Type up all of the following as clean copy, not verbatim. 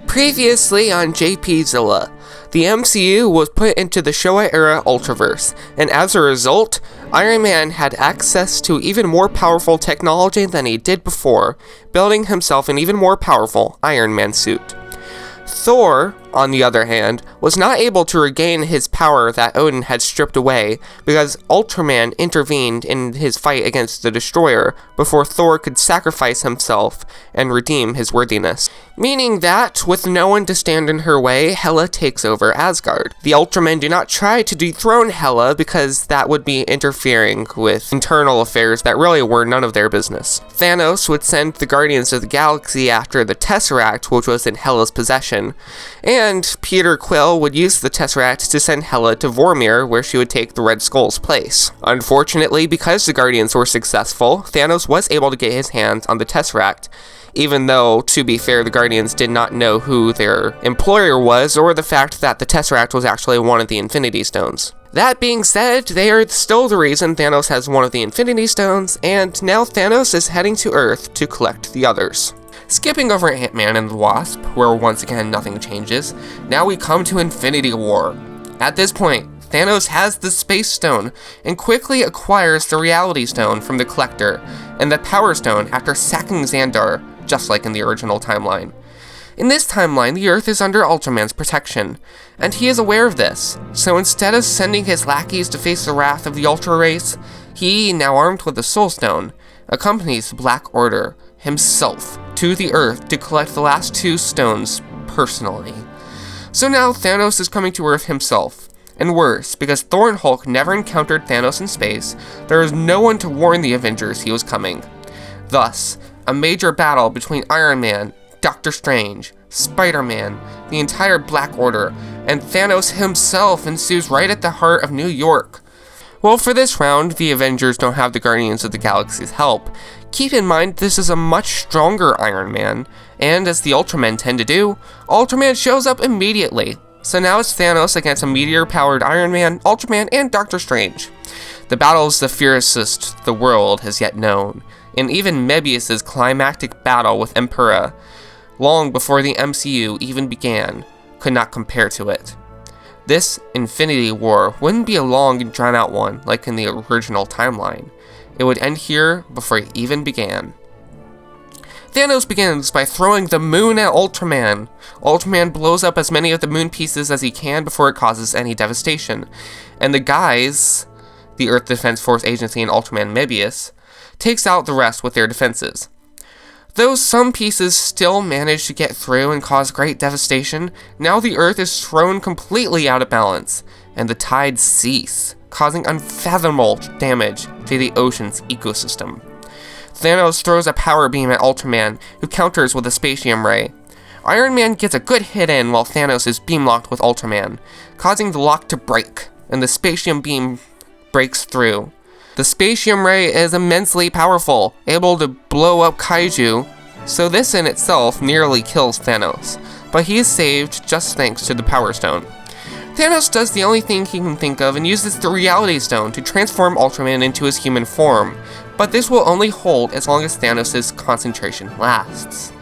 Previously on JPzilla, the MCU was put into the Showa-era Ultraverse, and as a result, Iron Man had access to even more powerful technology than he did before, building himself an even more powerful Iron Man suit. Thor, on the other hand, was not able to regain his power that Odin had stripped away because Ultraman intervened in his fight against the Destroyer before Thor could sacrifice himself and redeem his worthiness. Meaning that, with no one to stand in her way, Hela takes over Asgard. The Ultramen do not try to dethrone Hela because that would be interfering with internal affairs that really were none of their business. Thanos would send the Guardians of the Galaxy after the Tesseract, which was in Hela's possession, and Peter Quill would use the Tesseract to send Hela to Vormir, where she would take the Red Skull's place. Unfortunately, because the Guardians were successful, Thanos was able to get his hands on the Tesseract, even though, to be fair, the Guardians did not know who their employer was, or the fact that the Tesseract was actually one of the Infinity Stones. That being said, they are still the reason Thanos has one of the Infinity Stones, and now Thanos is heading to Earth to collect the others. Skipping over Ant-Man and the Wasp, where once again nothing changes, now we come to Infinity War. At this point, Thanos has the Space Stone, and quickly acquires the Reality Stone from the Collector, and the Power Stone after sacking Xandar, just like in the original timeline. In this timeline, the Earth is under Ultraman's protection, and he is aware of this, so instead of sending his lackeys to face the wrath of the Ultra Race, he, now armed with the Soul Stone, accompanies the Black Order himself to the Earth to collect the last two stones personally. So now Thanos is coming to Earth himself, and worse, because Thor and Hulk never encountered Thanos in space, there is no one to warn the Avengers he was coming. Thus, a major battle between Iron Man, Doctor Strange, Spider-Man, the entire Black Order, and Thanos himself ensues right at the heart of New York. Well, for this round, the Avengers don't have the Guardians of the Galaxy's help. Keep in mind, this is a much stronger Iron Man, and as the Ultramen tend to do, Ultraman shows up immediately. So now it's Thanos against a meteor-powered Iron Man, Ultraman, and Doctor Strange. The battle is the fiercest the world has yet known, and even Mebius's climactic battle with Emperor, long before the MCU even began, could not compare to it. This Infinity War wouldn't be a long and drawn-out one like in the original timeline. It would end here before it even began. Thanos begins by throwing the moon at Ultraman. Ultraman blows up as many of the moon pieces as he can before it causes any devastation, and the guys, the Earth Defense Force Agency and Ultraman Mebius, takes out the rest with their defenses. Though some pieces still manage to get through and cause great devastation, now the Earth is thrown completely out of balance, and the tides cease, causing unfathomable damage to the ocean's ecosystem. Thanos throws a power beam at Ultraman, who counters with a Spatium Ray. Iron Man gets a good hit in while Thanos is beam-locked with Ultraman, causing the lock to break, and the Spatium Beam breaks through. The Spatium Ray is immensely powerful, able to blow up kaiju, so this in itself nearly kills Thanos, but he is saved just thanks to the Power Stone. Thanos does the only thing he can think of and uses the Reality Stone to transform Ultraman into his human form, but this will only hold as long as Thanos' concentration lasts.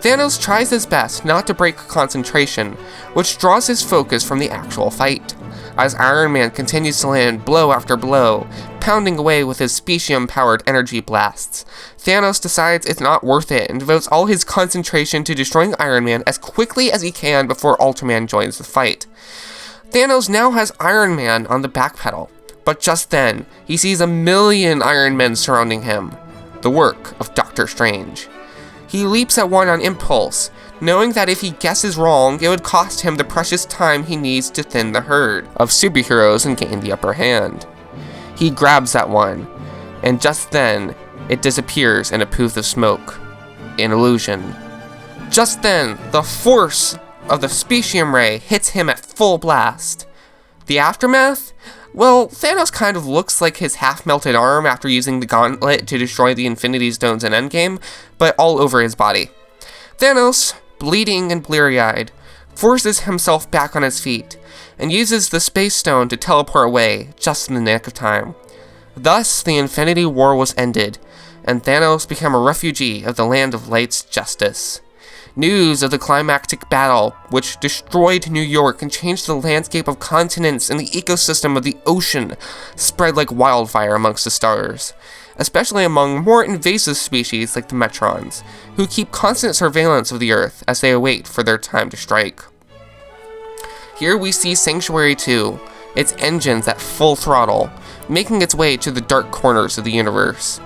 Thanos tries his best not to break concentration, which draws his focus from the actual fight, as Iron Man continues to land blow after blow, pounding away with his Spatium-powered energy blasts. Thanos decides it's not worth it and devotes all his concentration to destroying Iron Man as quickly as he can before Ultraman joins the fight. Thanos now has Iron Man on the back pedal, but just then, he sees 1,000,000 Iron Men surrounding him, the work of Doctor Strange. He leaps at one on impulse, knowing that if he guesses wrong, it would cost him the precious time he needs to thin the herd of superheroes and gain the upper hand. He grabs that one, and just then, it disappears in a poof of smoke. An illusion. Just then, the force of the Spatium Ray hits him at full blast. The aftermath? Well, Thanos kind of looks like his half-melted arm after using the gauntlet to destroy the Infinity Stones in Endgame, but all over his body. Thanos, bleeding and bleary-eyed, forces himself back on his feet, and uses the Space Stone to teleport away just in the nick of time. Thus, the Infinity War was ended, and Thanos became a refugee of the Land of Light's justice. News of the climactic battle, which destroyed New York and changed the landscape of continents and the ecosystem of the ocean, spread like wildfire amongst the stars, especially among more invasive species like the Metrons, who keep constant surveillance of the Earth as they await for their time to strike. Here we see Sanctuary 2, its engines at full throttle, making its way to the dark corners of the universe.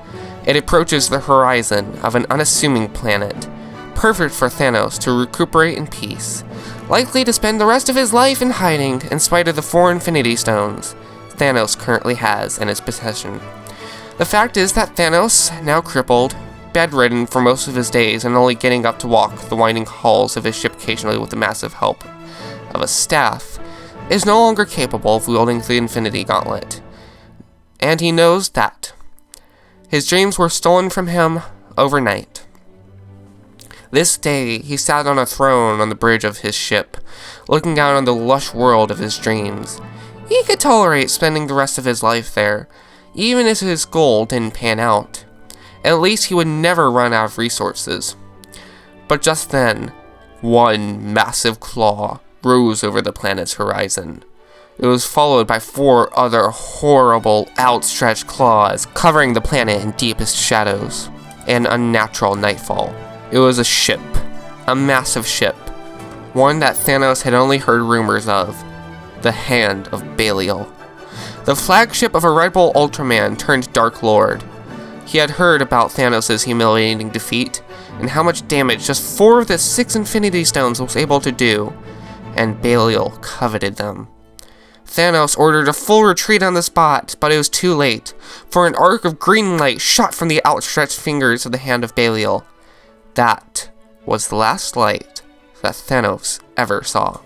It approaches the horizon of an unassuming planet, perfect for Thanos to recuperate in peace, likely to spend the rest of his life in hiding in spite of the 4 Infinity Stones Thanos currently has in his possession. The fact is that Thanos, now crippled, bedridden for most of his days and only getting up to walk the winding halls of his ship occasionally with the massive help of a staff, is no longer capable of wielding the Infinity Gauntlet. And he knows that. His dreams were stolen from him overnight. This day, he sat on a throne on the bridge of his ship, looking out on the lush world of his dreams. He could tolerate spending the rest of his life there, even if his goal didn't pan out. At least he would never run out of resources. But just then, one massive claw rose over the planet's horizon. It was followed by 4 other horrible, outstretched claws, covering the planet in deepest shadows. An unnatural nightfall. It was a ship. A massive ship. One that Thanos had only heard rumors of. The Hand of Belial. The flagship of a Red Bull Ultraman turned Dark Lord. He had heard about Thanos' humiliating defeat, and how much damage just 4 of the 6 Infinity Stones was able to do, and Belial coveted them. Thanos ordered a full retreat on the spot, but it was too late, for an arc of green light shot from the outstretched fingers of the Hand of Belial. That was the last light that Thanos ever saw.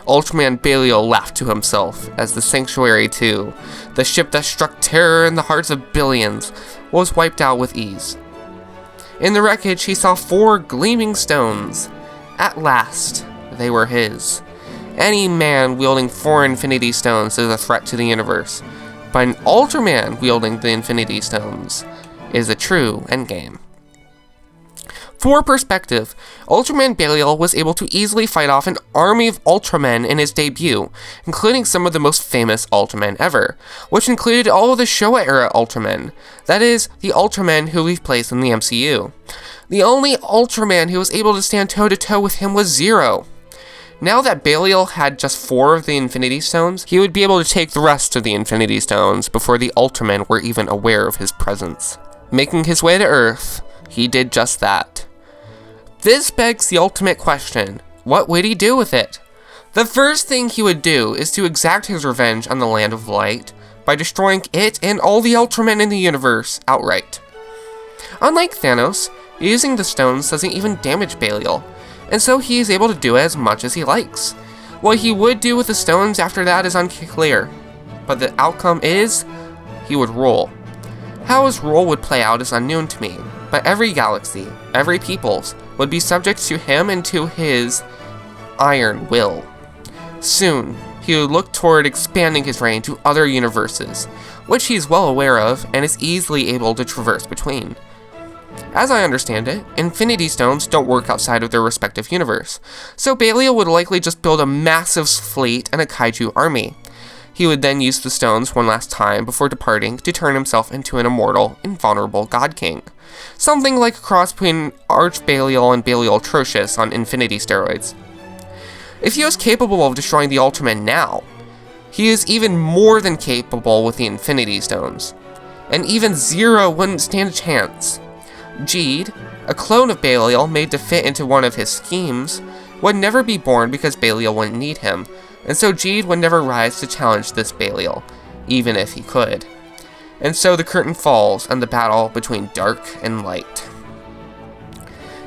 Ultraman Belial laughed to himself as the Sanctuary 2, the ship that struck terror in the hearts of billions, was wiped out with ease. In the wreckage, he saw 4 gleaming stones. At last, they were his. Any man wielding 4 Infinity Stones is a threat to the universe, but an Ultraman wielding the Infinity Stones is a true endgame. For perspective, Ultraman Belial was able to easily fight off an army of Ultramen in his debut, including some of the most famous Ultramen ever, which included all of the Showa-era Ultramen, that is, the Ultramen who we've placed in the MCU. The only Ultraman who was able to stand toe-to-toe with him was Zero. Now that Belial had just 4 of the Infinity Stones, he would be able to take the rest of the Infinity Stones before the Ultramen were even aware of his presence. Making his way to Earth, he did just that. This begs the ultimate question: what would he do with it? The first thing he would do is to exact his revenge on the Land of Light by destroying it and all the Ultramen in the universe outright. Unlike Thanos, using the stones doesn't even damage Belial, and so he is able to do as much as he likes. What he would do with the stones after that is unclear, but the outcome is, he would rule. How his rule would play out is unknown to me, but every galaxy, every peoples, would be subject to him and to his iron will. Soon, he would look toward expanding his reign to other universes, which he is well aware of and is easily able to traverse between. As I understand it, Infinity Stones don't work outside of their respective universe, so Belial would likely just build a massive fleet and a kaiju army. He would then use the stones one last time before departing to turn himself into an immortal, invulnerable God King. Something like a cross between Arch-Belial and Belial Atrocious on Infinity steroids. If he was capable of destroying the Ultraman now, he is even more than capable with the Infinity Stones. And even Zero wouldn't stand a chance. Jeed, a clone of Belial made to fit into one of his schemes, would never be born because Belial wouldn't need him, and so Jeed would never rise to challenge this Belial, even if he could. And so the curtain falls on the battle between dark and light.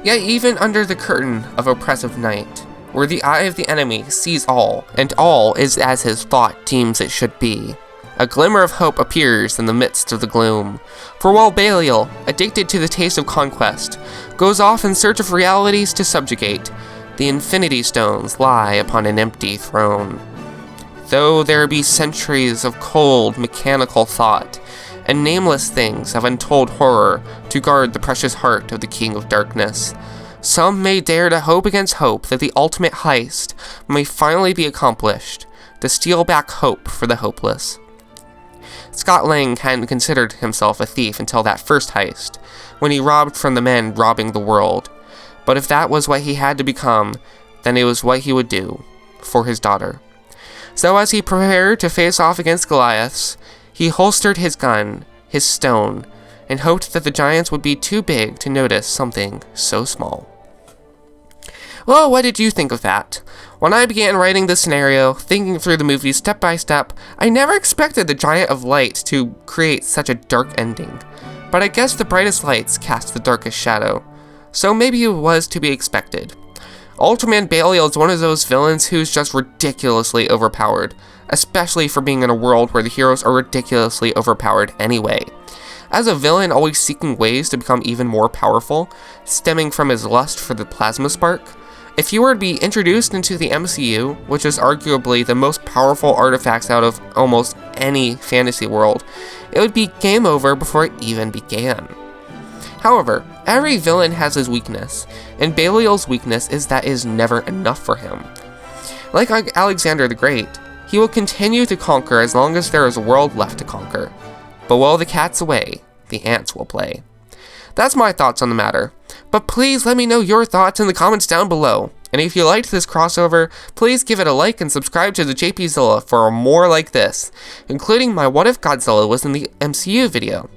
Yet even under the curtain of oppressive night, where the eye of the enemy sees all, and all is as his thought deems it should be, a glimmer of hope appears in the midst of the gloom. For while Belial, addicted to the taste of conquest, goes off in search of realities to subjugate, the Infinity Stones lie upon an empty throne. Though there be centuries of cold, mechanical thought, and nameless things of untold horror to guard the precious heart of the King of Darkness, Some may dare to hope against hope that the ultimate heist may finally be accomplished, to steal back hope for the hopeless. Scott Lang hadn't considered himself a thief until that first heist, when he robbed from the men robbing the world. But if that was what he had to become, then it was what he would do, for his daughter. So as he prepared to face off against Goliaths, he holstered his gun, his stone, and hoped that the giants would be too big to notice something so small. Well, what did you think of that? When I began writing this scenario, thinking through the movie step by step, I never expected the Giant of Light to create such a dark ending. But I guess the brightest lights cast the darkest shadow, so maybe it was to be expected. Ultraman Belial is one of those villains who's just ridiculously overpowered, especially for being in a world where the heroes are ridiculously overpowered anyway. As a villain always seeking ways to become even more powerful, stemming from his lust for the plasma spark, if you were to be introduced into the MCU, which is arguably the most powerful artifacts out of almost any fantasy world, it would be game over before it even began. However, every villain has his weakness, and Belial's weakness is that it is never enough for him. Like Alexander the Great, he will continue to conquer as long as there is a world left to conquer. But while the cat's away, the ants will play. That's my thoughts on the matter, but please let me know your thoughts in the comments down below. And if you liked this crossover, please give it a like and subscribe to the JPzilla for more like this, including my What If Godzilla was in the MCU video.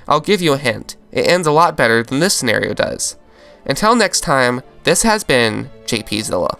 I'll give you a hint, it ends a lot better than this scenario does. Until next time, this has been JPzilla.